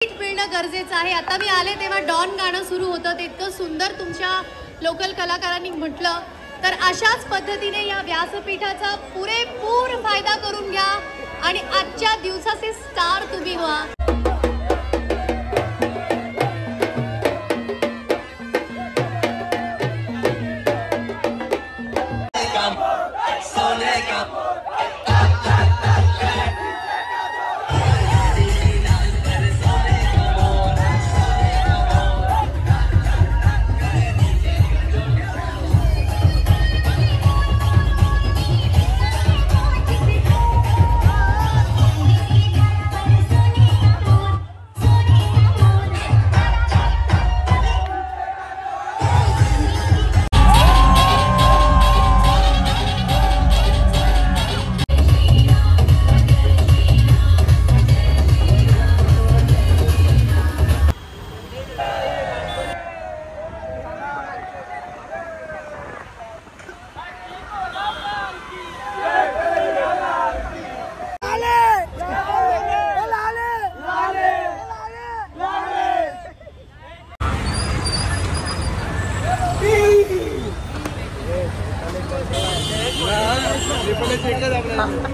मिळणं गरजेचं आहे. आता मी आले तेव्हा डॉन गाणं सुरू होतं, ते इतकं सुंदर तुमच्या लोकल कलाकारांनी म्हटलं. तर अशाच पद्धतीने या व्यासपीठाचा पुरेपूर फायदा करून घ्या आणि आजच्या दिवसाचे स्टार तुम्ही व्हा.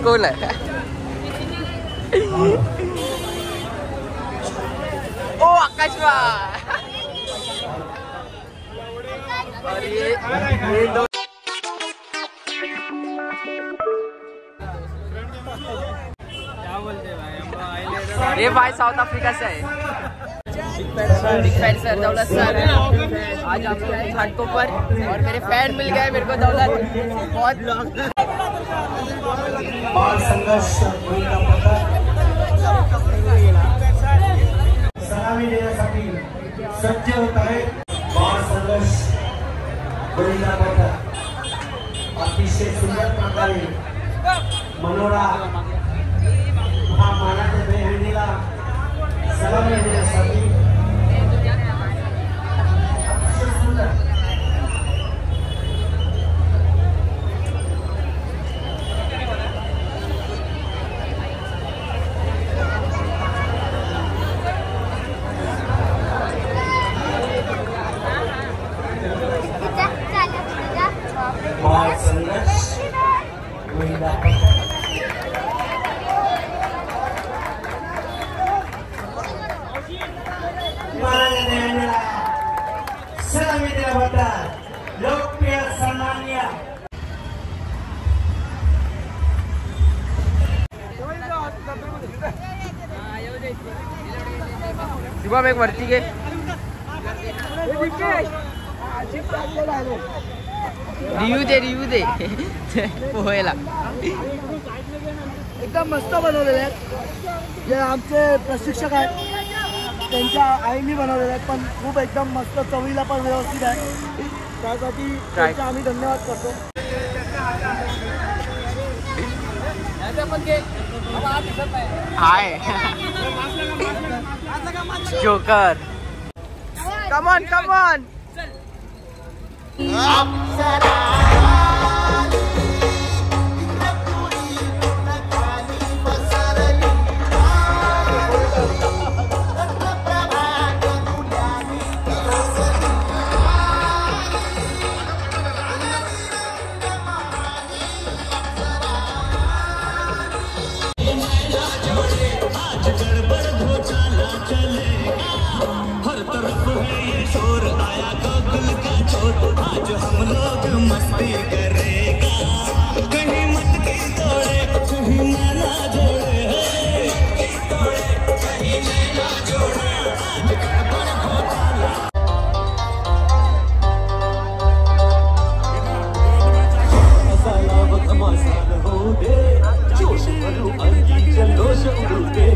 कोण आहे? ओ आकाशवा. ये भाई साउथ अफ्रीका से है. बिग फैन सर, दौलत सर. आज आप लोग घाटों पर और मेरे फैन मिल गए मेरे को. दौलत बहुत बाल संघर्ष सलामी देण्यासाठी सज्ज होत आहे. बाल संघर्ष गोविंदा पथक अतिशय सुंदर प्रकारे मनोरा हा मानाच्या बेहंडीला सलामी देण्यासाठी अतिशय सुंदर लोकप्रिय सन्माननीय शुभम एक वरती घे. रिव्ह्यू दे पोहायला. एकदम मस्त बनवलेले आहेत. जे आमचे प्रशिक्षक आहेत त्यांच्या आईनी बनवलेले आहेत, पण खूप एकदम मस्त, चवीला पण व्यवस्थित आहे. त्यासाठी त्यांचा आम्ही धन्यवाद करतो. Hi joker. Come on come on. आज हम लोग मस्ती करेगा, कहीं मत की तोड़े कहीं ना जोड़े, कहीं ना जोड़े. आज गड़बड़ घोटाला मसाला मसाला हो दे, जोश भरू अर्जी जल्लोश उड़ू दे.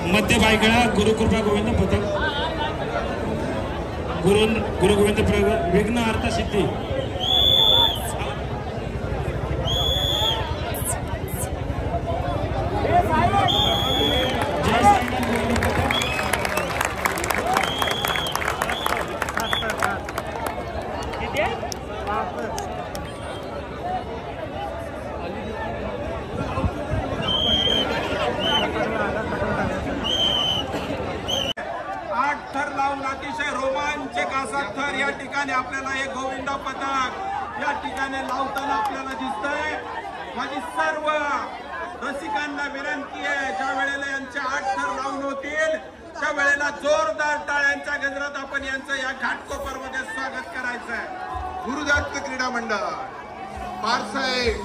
मध्य बायगळा गुरुकृपा गोविंद पथक गुरु गोविंद विघ्न अर्थ सिद्धी. जय लावून अतिशय रोमांचक असा थर या ठिकाणी आपल्याला हे गोविंदा पथक या ठिकाणी लावताना आपल्याला दिसतंय. माझी सर्व रसिकांना विनंती आहे, ज्या वेळेला यांचे 8 थर लावून होतील त्या वेळेला जोरदार टाळ्यांच्या गजरात आपण यांचं या घाटकोपर मध्ये स्वागत करायचं आहे. गुरुदत्त क्रीडा मंडळ पारसाईड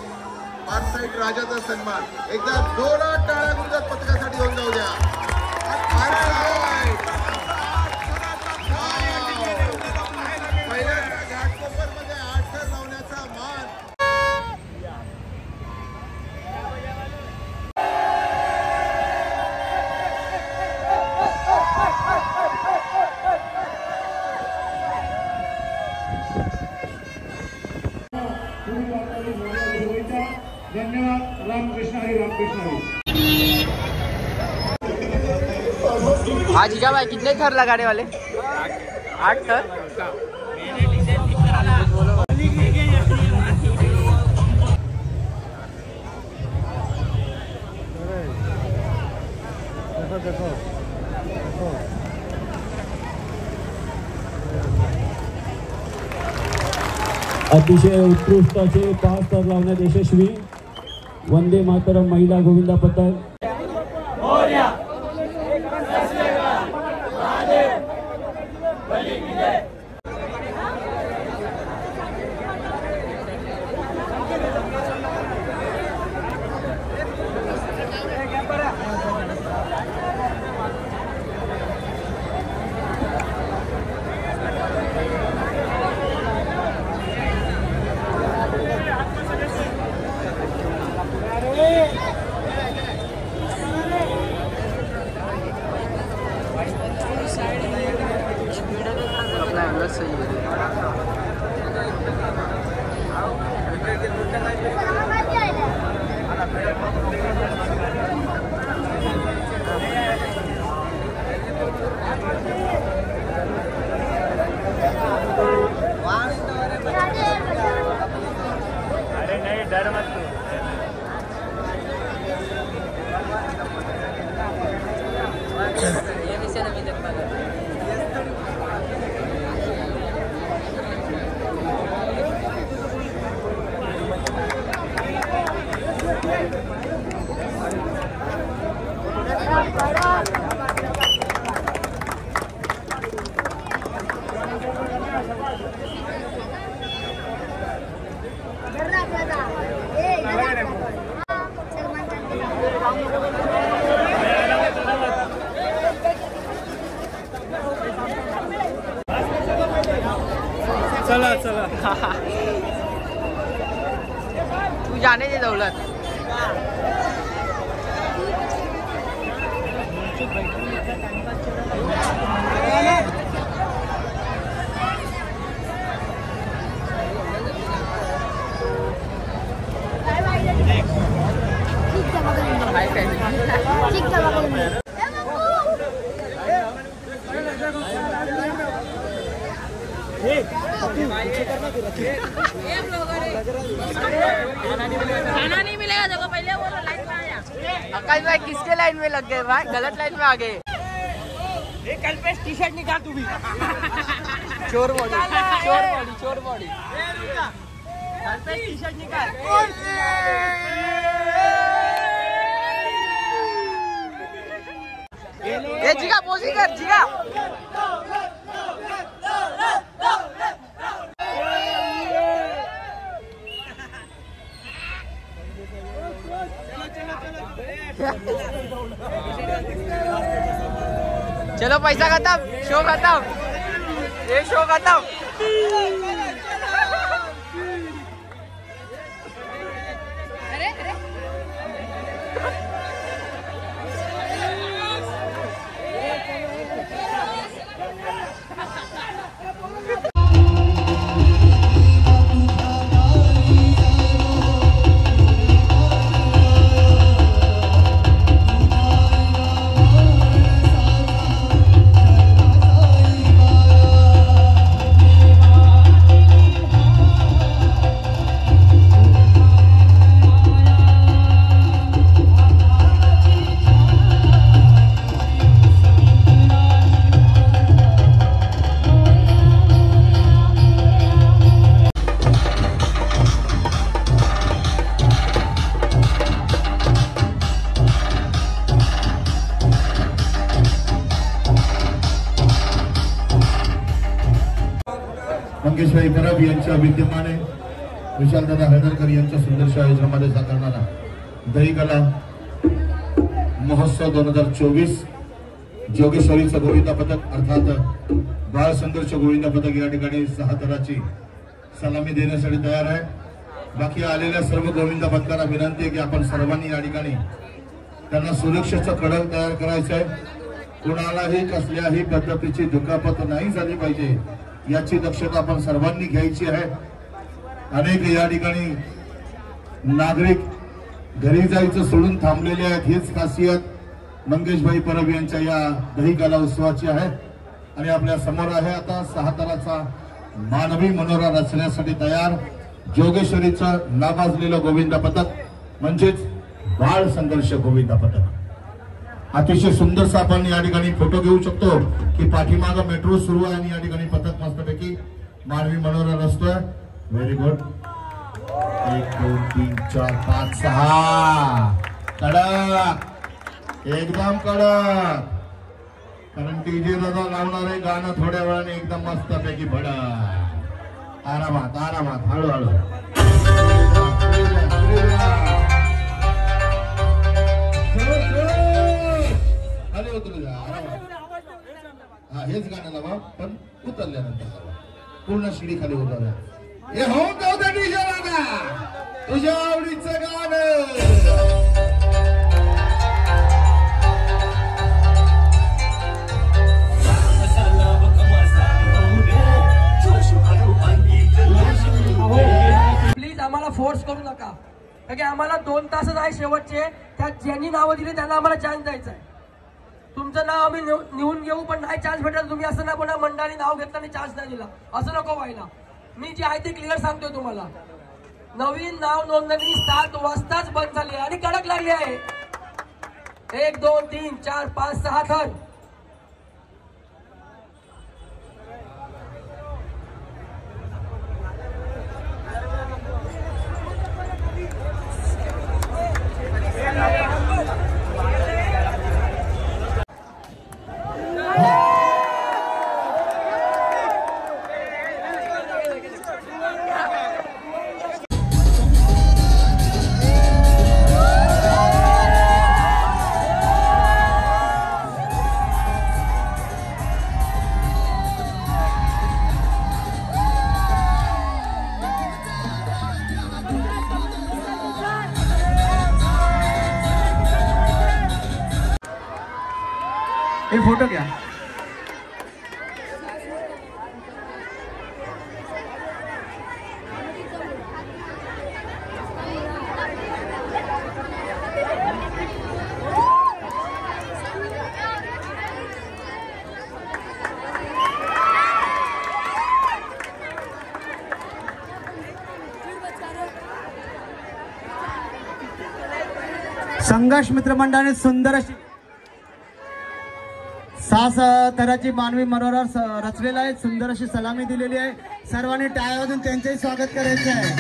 राजाचा सन्मान. एकदा जोरात टाळ्या गुरुदत्त पथकासाठी होऊन जाऊ द्या. पहिल्या घाटकोपर मध्ये 8 थर लावण्याचा मान. धन्यवाद. रामकृष्ण हरी, रामकृष्ण हरी. आज क्या भाई कितने थर लगाने वाले? 8 थर. अतिशय उत्कृष्ट असे 5 थर लावण्यात यशस्वी. वंदे मातरम महिला गोविंदा पथक. चला चला तू जाने दे दौलत. खाना नहीं मिलेगा देखो पहले वो लाइन में आया. आकाश भाई किसके लाइन में लग गए भाई? गलत लाइन में आ गए. कल पे टी-शर्ट निकाल तू भी. चोर बॉडी चोर बॉडी चोर बॉडी. कल पे टी-शर्ट निकाल. ये जिगा पोजी कर जिगा. चलो पैसा खत्म. शो खत्म. ये शो खत्म. मंगेशभाई परब यांच्या विद्यमाने विशालदादा हैदरकर यांच्या सुंदरशा आयोजनामध्ये साकारणारा दहीकला महोत्सव 2024 जोगेश्वरीचं गोविंदा पथक अर्थात बाळ संघर्ष गोविंदा पथक या ठिकाणी 6 तराची सलामी देण्यासाठी तयार आहे। बाकी आलेल्या सर्व गोविंदा पथकांना विनंती आहे की आपण सर्वांनी या ठिकाणी त्यांना सुरक्षेचं कडक तयार करायचं आहे। कुणालाही कसल्याही पद्धतीची दुखापत नाही झाली पाहिजे याची दक्षता आपण सर्वांनी घ्यायची आहे। अनेक या ठिकाणी नागरिक घरी जायचं सोडून थांबलेले आहेत। हीच खासियत मंगेशभाई परब यांच्या या दहीकला उत्सवाची आहे। आणि आपल्या समोर आहे आता 6 तराचा मानवी मनोरा रचण्यासाठी तयार जोगेश्वरीचं नावाजलेलं गोविंदा पथक म्हणजेच बाळ संघर्ष गोविंदा पथक। अतिशय सुंदरसा आपण या ठिकाणी फोटो घेऊ शकतो की पाठीमागं मेट्रो सुरू आहे आणि या ठिकाणी पथक मस्तपैकी मानवी मनोरा रचतोय। Very good. 1 2 3 4 5 6 कडक एकदम कडक। कारण डीजे दादा लावणार आहे गाणं थोड्या वेळाने एकदम मस्तपैकी भडक आरामात आरामात हळूहळू हेच गाणं लावा पण उतरल्यानंतर पूर्ण शिडी खाली उतरल्या। हे हो डीजे दादा तुझ्या आवडीचं गाणं। प्लीज आम्हाला फोर्स करू नका कारण की आम्हाला 2 तासच आहे शेवटचे। त्यात ज्यांनी नावं दिली त्यांना आम्हाला चान्स द्यायचा आहे। तुमचं नाव आम्ही निवून घेऊ पण नाही चान्स भेटेल। तुम्ही असं ना कोणा मंडळाने नाव घेतलं आणि चान्स नाही दिला असं नको व्हायला। मी जे आहे ते क्लिअर सांगतोय तुम्हाला। नवीन नाव नोंदणी 7 वाजताच बंद झाली आहे आणि कडक लागली आहे। 1 2 3 4 5 6 थर। ये फोटो क्या संघर्ष मित्र मंडळाने सुंदर अशी 6 तराची मानवी मनोरा रचलेला आहे। सुंदर अशी सलामी दिलेली आहे। सर्वांनी टाळ्या वाजवून त्यांचेही स्वागत करायचे आहे।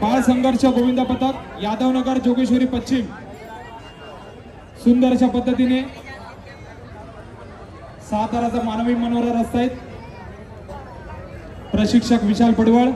बाळ संघर्ष गोविंदा पथक यादवनगर जोगेश्वरी पश्चिम सुंदर अशा पद्धतीने 6 तराचा मानवी मनोरा रचतायत। प्रशिक्षक विशाल पडवळ।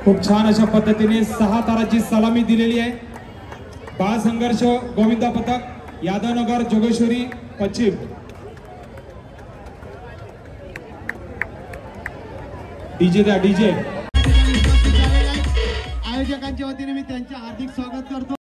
खूप छान अशा पद्धतीने 6 ताराची सलामी दिलेली आहे। बाळ संघर्ष गोविंदा पथक यादवनगर जोगेश्वरी पश्चिम। डीजे द्या डीजे. आयोजकांच्या वतीने मी त्यांचे हार्दिक स्वागत करतो.